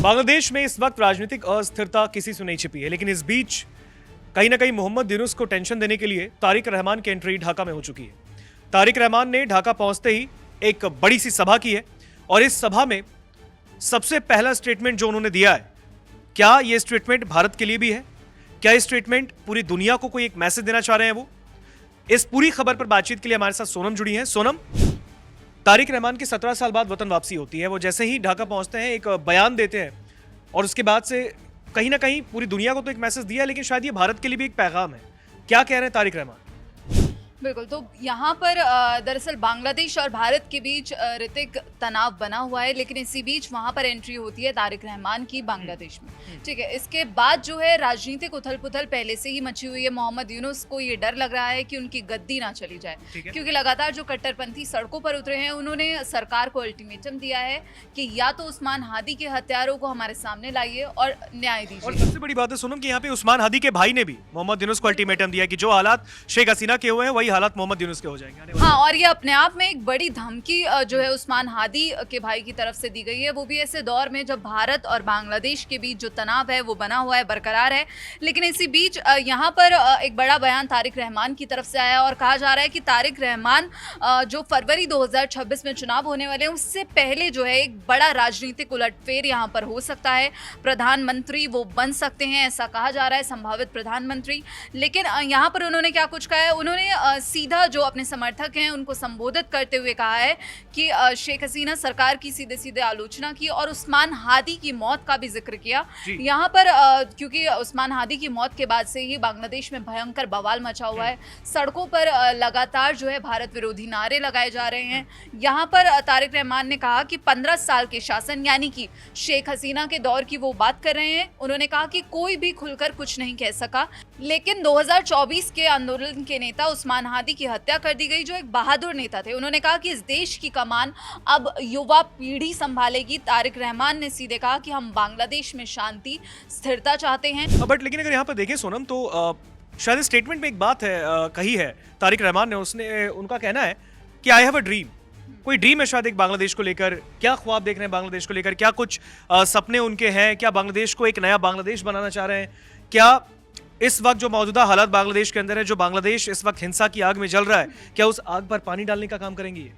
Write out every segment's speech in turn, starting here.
बांग्लादेश में इस वक्त राजनीतिक अस्थिरता किसी से नहीं छिपी है, लेकिन इस बीच कहीं ना कहीं मोहम्मद यूनुस को टेंशन देने के लिए तारिक रहमान की एंट्री ढाका में हो चुकी है। तारिक रहमान ने ढाका पहुंचते ही एक बड़ी सी सभा की है और इस सभा में सबसे पहला स्टेटमेंट जो उन्होंने दिया है, क्या यह स्टेटमेंट भारत के लिए भी है? क्या यह स्टेटमेंट पूरी दुनिया को कोई एक मैसेज देना चाह रहे हैं वो? इस पूरी खबर पर बातचीत के लिए हमारे साथ सोनम जुड़ी हैं। सोनम, तारिक रहमान की 17 साल बाद वतन वापसी होती है। वो जैसे ही ढाका पहुंचते हैं एक बयान देते हैं और उसके बाद से कहीं ना कहीं पूरी दुनिया को तो एक मैसेज दिया है, लेकिन शायद ये भारत के लिए भी एक पैगाम है। क्या कह रहे हैं तारिक रहमान? बिल्कुल, तो यहाँ पर दरअसल बांग्लादेश और भारत के बीच ऋतिक तनाव बना हुआ है, लेकिन इसी बीच वहाँ पर एंट्री होती है तारिक रहमान की बांग्लादेश में। ठीक है, इसके बाद जो है राजनीतिक उथल पुथल पहले से ही मची हुई है। मोहम्मद यूनुस को ये डर लग रहा है कि उनकी गद्दी ना चली जाए, क्योंकि लगातार जो कट्टरपंथी सड़कों पर उतरे हैं, उन्होंने सरकार को अल्टीमेटम दिया है कि या तो उस्मान हादी के हत्यारों को हमारे सामने लाइए और न्याय दीजिए। और सबसे बड़ी बात है सोनम कि यहाँ पे उस्मान हादी के भाई ने भी मोहम्मद यूनुस को अल्टीमेटम दिया कि जो हालात शेख हसीना के हुए हैं वही हालात मोहम्मद यूनुस के हो जाएंगे। हाँ, और ये अपने आप में एक बड़ी धमकी जो है उस्मान हादी के भाई की तरफ से दी गई है, वो भी ऐसे दौर में जब भारत और बांग्लादेश के बीच जो तनाव है वो बना हुआ है, बरकरार है। लेकिन इसी बीच यहाँ पर एक बड़ा बयान तारिक रहमान की तरफ से आया और कहा जा रहा है कि तारिक रहमान जो फरवरी 2026 में चुनाव होने वाले हैं उससे पहले जो है एक बड़ा राजनीतिक उलटफेर यहाँ पर हो सकता है। प्रधानमंत्री वो बन सकते हैं, ऐसा कहा जा रहा है, संभावित प्रधानमंत्री। लेकिन यहाँ पर उन्होंने क्या कुछ कहा है, उन्होंने सीधा जो अपने समर्थक हैं उनको संबोधित करते हुए कहा है कि शेख हसीना सरकार की सीधे सीधे आलोचना की और उस्मान हादी की मौत का भी जिक्र किया यहाँ पर, क्योंकि उस्मान हादी की मौत के बाद से ही बांग्लादेश में भयंकर बवाल मचा हुआ है। सड़कों पर लगातार जो है भारत विरोधी नारे लगाए जा रहे हैं। यहाँ पर तारिक रहमान ने कहा कि 15 साल के शासन यानी कि शेख हसीना के दौर की वो बात कर रहे हैं। उन्होंने कहा कि कोई भी खुलकर कुछ नहीं कह सका, लेकिन 2024 के आंदोलन के नेता उस्मान हादी की हत्या कर दी गई, जो एक बहादुर नेता थे। उन्होंने कहा कि इस देश की कमान अब युवा पीढ़ी संभालेगी। तारिक रहमान ने सीधे कहा कि हम बांग्लादेश में शांति स्थिरता चाहते हैं। बट लेकिन अगर यहाँ पर देखें सोनम तो शायद स्टेटमेंट में एक बात है कही है तारिक रहमान ने, उसने उनका कहना है कि आई हैव अ ड्रीम। कोई ड्रीम है शायद एक बांग्लादेश को लेकर, क्या ख्वाब देख रहे हैं बांग्लादेश को लेकर, क्या कुछ सपने उनके हैं, क्या बांग्लादेश को एक नया बांग्लादेश बनाना चाह रहे हैं? क्या इस वक्त जो मौजूदा हालात बांग्लादेश के अंदर है, जो बांग्लादेश इस वक्त हिंसा की आग में जल रहा है, क्या उस आग पर पानी डालने का काम करेंगी?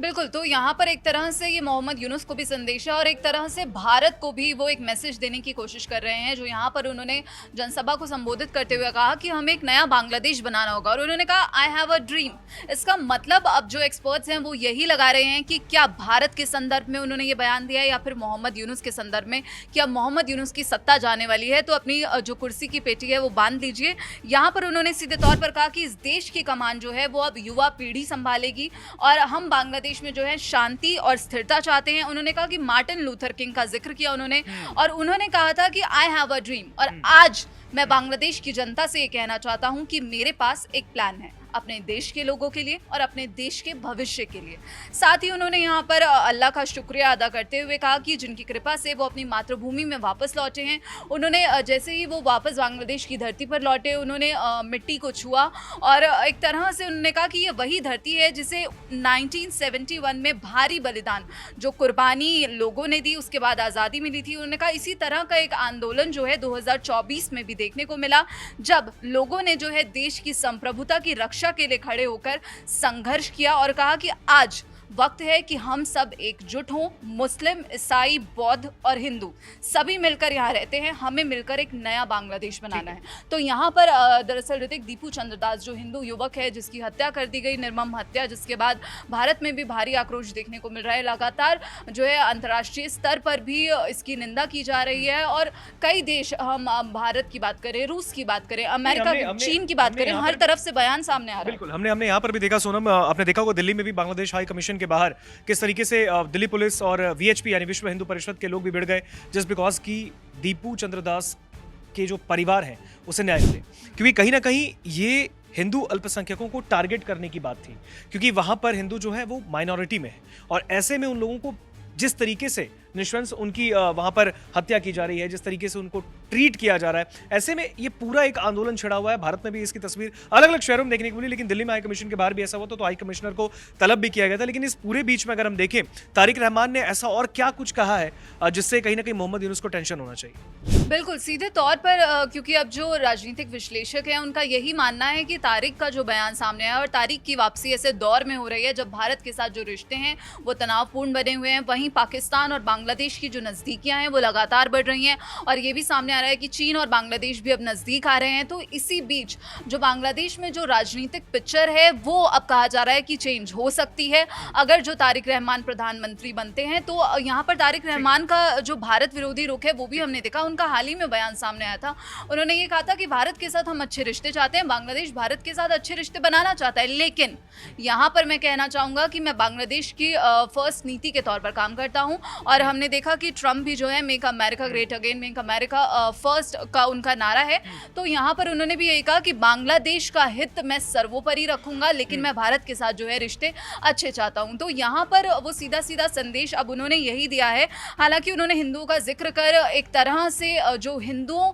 बिल्कुल, तो यहाँ पर एक तरह से ये मोहम्मद यूनुस को भी संदेश है और एक तरह से भारत को भी वो एक मैसेज देने की कोशिश कर रहे हैं। जो यहाँ पर उन्होंने जनसभा को संबोधित करते हुए कहा कि हमें एक नया बांग्लादेश बनाना होगा और उन्होंने कहा आई हैव अ ड्रीम। इसका मतलब अब जो एक्सपर्ट्स हैं वो यही लगा रहे हैं कि क्या भारत के संदर्भ में उन्होंने ये बयान दिया है या फिर मोहम्मद यूनुस के संदर्भ में कि अब मोहम्मद यूनुस की सत्ता जाने वाली है, तो अपनी जो कुर्सी की पेटी है वो बांध लीजिए। यहाँ पर उन्होंने सीधे तौर पर कहा कि इस देश की कमान जो है वो अब युवा पीढ़ी संभालेगी और हम बांग्लादेश में जो है शांति और स्थिरता चाहते हैं। उन्होंने कहा कि मार्टिन लूथर किंग का जिक्र किया उन्होंने और उन्होंने कहा था कि आई हैव अ ड्रीम। और आज मैं बांग्लादेश की जनता से ये कहना चाहता हूं कि मेरे पास एक प्लान है अपने देश के लोगों के लिए और अपने देश के भविष्य के लिए। साथ ही उन्होंने यहाँ पर अल्लाह का शुक्रिया अदा करते हुए कहा कि जिनकी कृपा से वो अपनी मातृभूमि में वापस लौटे हैं। उन्होंने जैसे ही वो वापस बांग्लादेश की धरती पर लौटे, उन्होंने मिट्टी को छुआ और एक तरह से उन्होंने कहा कि ये वही धरती है जिसे 1971 में भारी बलिदान, जो कुर्बानी लोगों ने दी, उसके बाद आज़ादी मिली थी। उन्होंने कहा इसी तरह का एक आंदोलन जो है 2024 में भी देखने को मिला, जब लोगों ने जो है देश की संप्रभुता की रक्षा के लिए खड़े होकर संघर्ष किया और कहा कि आज वक्त है कि हम सब एकजुट हों। मुस्लिम, ईसाई, बौद्ध और हिंदू सभी मिलकर यहाँ रहते हैं, हमें मिलकर एक नया बांग्लादेश बनाना है। तो यहाँ पर दरअसल ऋतिक दीपू चंद्रदास जो हिंदू युवक है जिसकी हत्या कर दी गई, निर्मम हत्या, जिसके बाद भारत में भी भारी आक्रोश देखने को मिल रहा है। लगातार जो है अंतर्राष्ट्रीय स्तर पर भी इसकी निंदा की जा रही है और कई देश, हम भारत की बात करें, रूस की बात करें, अमेरिका, चीन की बात करें, हर तरफ से बयान सामने आ रहा है। बिल्कुल, हमने यहाँ पर भी देखा सोनम, आपने देखा होगा दिल्ली में भी बांग्लादेश हाई कमीशन के बाहर किस तरीके से दिल्ली पुलिस और वीएचपी यानी विश्व हिंदू परिषद के लोग भी भिड़ गए, जस्ट बिकॉज की दीपू चंद्रदास के जो परिवार हैं उसे न्याय मिले। क्योंकि कहीं ना कहीं ये हिंदू अल्पसंख्यकों को टारगेट करने की बात थी, क्योंकि वहां पर हिंदू जो है वो माइनॉरिटी में है और ऐसे में उन लोगों को जिस तरीके से निश्वंस उनकी वहां पर हत्या की जा रही है, जिस तरीके से उनको ट्रीट किया जा रहा है, ऐसे में ये पूरा एक आंदोलन छिड़ा हुआ है। भारत में भी इसकी तस्वीर अलग अलग शहरों में देखने को मिली, लेकिन दिल्ली में हाई कमीशन के बाहर भी ऐसा हुआ तो हाई कमिश्नर को तलब भी किया गया था। लेकिन इस पूरे बीच में अगर हम देखें, तारिक रहमान ने ऐसा और क्या कुछ कहा है जिससे कहीं ना कहीं मोहम्मद यूनुस को टेंशन होना चाहिए? बिल्कुल सीधे तौर पर क्योंकि अब जो राजनीतिक विश्लेषक हैं उनका यही मानना है कि तारिक का जो बयान सामने आया और तारिक की वापसी ऐसे दौर में हो रही है जब भारत के साथ जो रिश्ते हैं वो तनावपूर्ण बने हुए हैं, वहीं पाकिस्तान और बांग्लादेश की जो नज़दीकियां हैं वो लगातार बढ़ रही हैं और ये भी सामने आ रहा है कि चीन और बांग्लादेश भी अब नज़दीक आ रहे हैं। तो इसी बीच जो बांग्लादेश में जो राजनीतिक पिक्चर है वो अब कहा जा रहा है कि चेंज हो सकती है अगर जो तारिक रहमान प्रधानमंत्री बनते हैं। तो यहाँ पर तारिक रहमान का जो भारत विरोधी रुख है वो भी हमने देखा। उनका हाल ही में बयान सामने आया था, उन्होंने ये कहा था कि भारत के साथ हम अच्छे रिश्ते चाहते हैं, बांग्लादेश भारत के साथ अच्छे रिश्ते बनाना चाहता है। लेकिन यहाँ पर मैं कहना चाहूँगा कि मैं बांग्लादेश की फर्स्ट नीति के तौर पर काम करता हूँ और हमने देखा कि ट्रम्प भी जो है make America great again, make America first का उनका नारा है। तो यहाँ पर उन्होंने भी यही कहा कि बांग्लादेश का हित मैं सर्वोपरि रखूंगा, लेकिन मैं भारत के साथ जो है रिश्ते अच्छे चाहता हूँ। तो यहाँ पर वो सीधा सीधा संदेश अब उन्होंने यही दिया है। हालांकि उन्होंने हिंदुओं का जिक्र कर एक तरह से जो हिंदुओं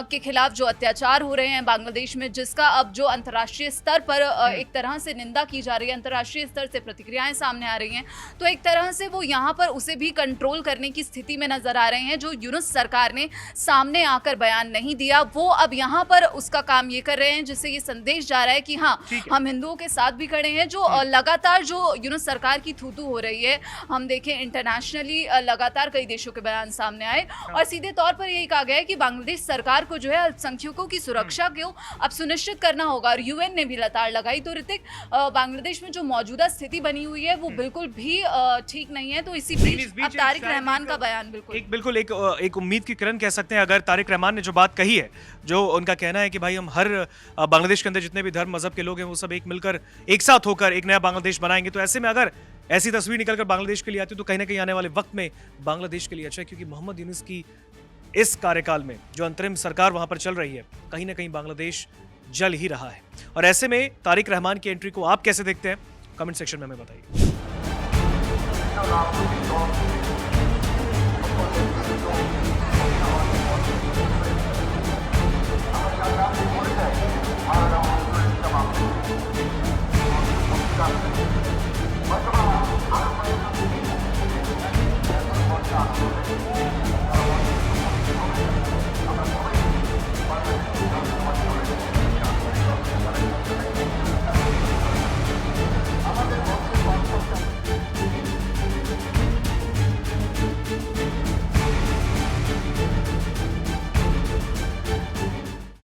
के खिलाफ जो अत्याचार हो रहे हैं बांग्लादेश में, जिसका अब जो अंतर्राष्ट्रीय स्तर पर एक तरह से निंदा की जा रही है, अंतर्राष्ट्रीय स्तर से प्रतिक्रियाएं सामने आ रही हैं, तो एक तरह से वो यहाँ पर उसे भी कंट्रोल करने की स्थिति में नजर आ रहे हैं। जो यूनुस सरकार ने सामने आकर बयान नहीं दिया वो अब यहाँ पर उसका काम ये कर रहे हैं, जिससे ये संदेश जा रहा है कि हाँ हम हिंदुओं के साथ भी खड़े हैं। जो लगातार जो यूनुस सरकार की थू-थू हो रही है, हम देखें इंटरनेशनली लगातार कई देशों के बयान सामने आए और सीधे तौर पर यही कहा गया है कि बांग्लादेश सरकार को जो है अल्पसंख्यकों की सुरक्षा को अब सुनिश्चित करना होगा और यूएन ने भी लताड़ लगाई। तो ऋतिक, बांग्लादेश में जो मौजूदा स्थिति बनी हुई है वो बिल्कुल भी ठीक नहीं है। तो इसी बीच अब तारिक रहमान का बयान बिल्कुल एक उम्मीद की किरण कह सकते हैं अगर तारिक रहमान ने जो बात कही है, जो उनका कहना है कि भाई हम हर बांग्लादेश के अंदर जितने भी धर्म मजहब के लोग हैं वो सब एक मिलकर एक साथ होकर एक नया बांग्लादेश बनाएंगे। तो ऐसे में अगर ऐसी तस्वीर निकलकर बांग्लादेश के लिए आती है तो कहीं ना कहीं आने वाले वक्त में बांग्लादेश के लिए अच्छा है, क्योंकि मोहम्मद यूनुस की इस कार्यकाल में जो अंतरिम सरकार वहां पर चल रही है, कहीं ना कहीं बांग्लादेश जल ही रहा है। और ऐसे में तारिक रहमान की एंट्री को आप कैसे देखते हैं, कमेंट सेक्शन में हमें बताइए।